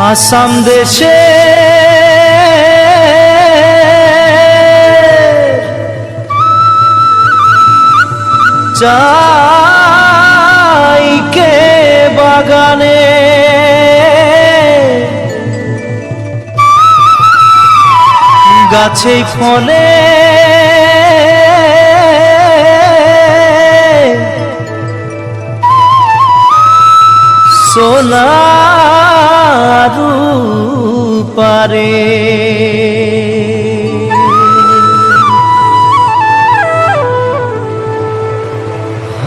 আসাম দেশে চাইকে বাগানে গাছে ফলে সোনার পারে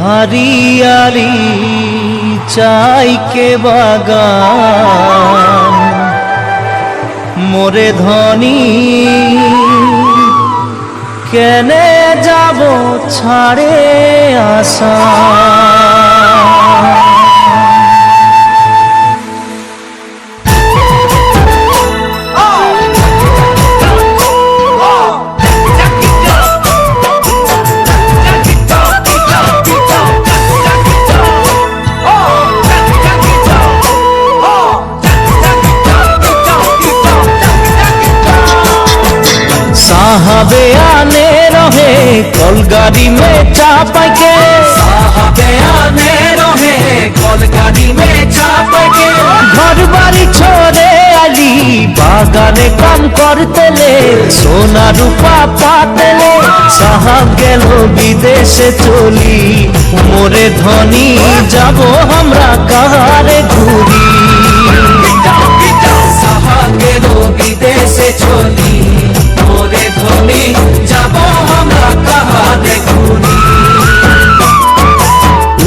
हरियाली चाय के बागान मोरे धनी केने जाबो छाड़े आशा साहबे आने रहे कलगाड़ी में चापा के साहबे आने रहे कलगाड़ी में चापा के घर बाड़ी छोड़े आली बागाने काम करते ले सोना रूपा पाते ले साहब गेलो विदेशे चली मोरे धनी जाबो हमरा कहारे घूरी साहब गेलो विदेशे चली मोरे धनी जाबो हमरा कहारे घूरी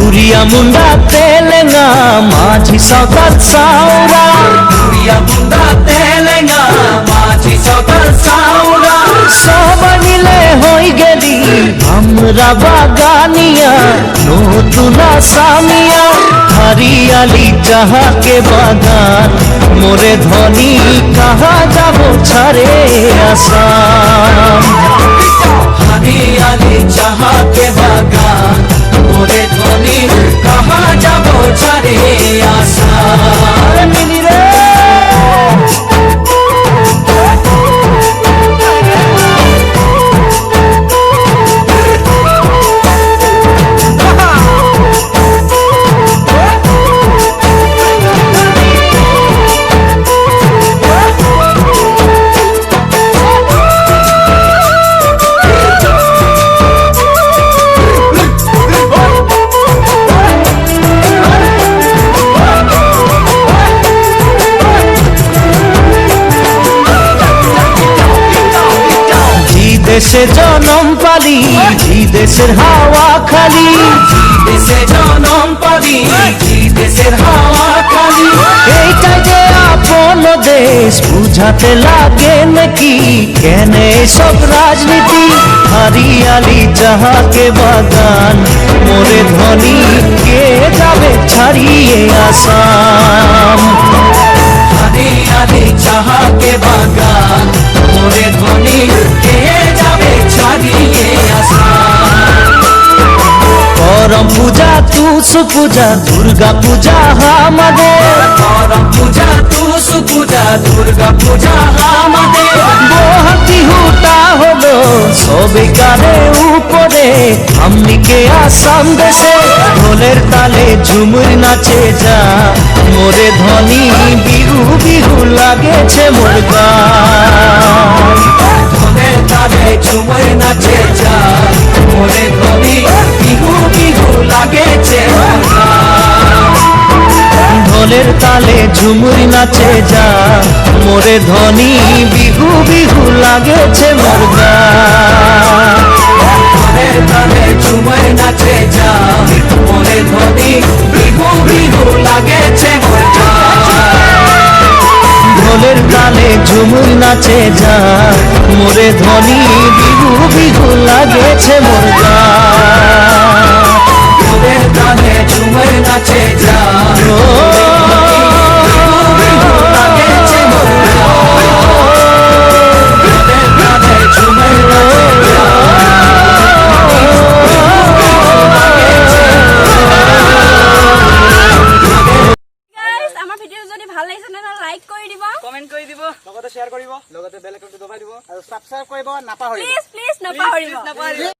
उड़िया मुंडा तेलेंगा माझी सौगत साउरा उड़िया मुंडा तेलेंगा माझी सौगत साउरा सब मिले होई गेली हमरा बागानिया नतुना सामिया हरियाली जहा के बागान मोरे धनी कहा जाबो छाड़े आसाम हरियाली जहा के बागान मोरे धनी कहा जाबो छाड़े आसाम मिली रे দেশে জনম পালি দেশের হাওয়া খালি দেশে জনম পালি দেশের হাওয়া খালি এইটাই যে আপন দেশ বুঝাতে লাগে নাকি কেনে সব রাজনীতি হরিয়ালি যাহাকে বাগান মোরে ধনী কে যাবে ছাড়িয়ে আসাম हरियाली যাহাকে বাগান মোরে ধনী কে যাবে ছাড়িয়ে আসাম करम पूजा तुस पूजा दुर्गा पूजा हमाদের করম পূজা তুস পূজা দুর্গা পূজা আমাদের বহাতি হুটা হলো সবে কারে উপরে আমনিকে আসাম দেশে ঢোলের তালে ঝুমুর নাচে যা মোরে ধনী বিহু বিহু লাগেছে মোর গান ঢোলের তালে ঝুমুর নাচে যা মোরে ধনী বিহু বিহু লাগেছে ঢোলের তালে ঝুমুর নাচে যা মোরে ধনী বিহু বিহু লাগেছে মোর গান ঢোলের তালে ঝুমুর নাচে যা মোরে ধনী বিহু বিহু লাগেছে ঢোলের তালে ঝুমুর নাচে যা মোরে ধনী বিহু বিহু লাগেছে মোর গান ঢোলের তালে ঝুমুর নাচে যা আমার ভিডিও যদি ভালো লাগছে না লাইক কৰি দিব কমেন্ট কৰি দিব লগতে শ্বেয়াৰ কৰিব লগতে বেল আইকনটো দবাই দিব আৰু সাবস্ক্ৰাইব কৰিব নাপাহৰিব প্লিজ প্লিজ নপাহৰিব নাপাহৰিব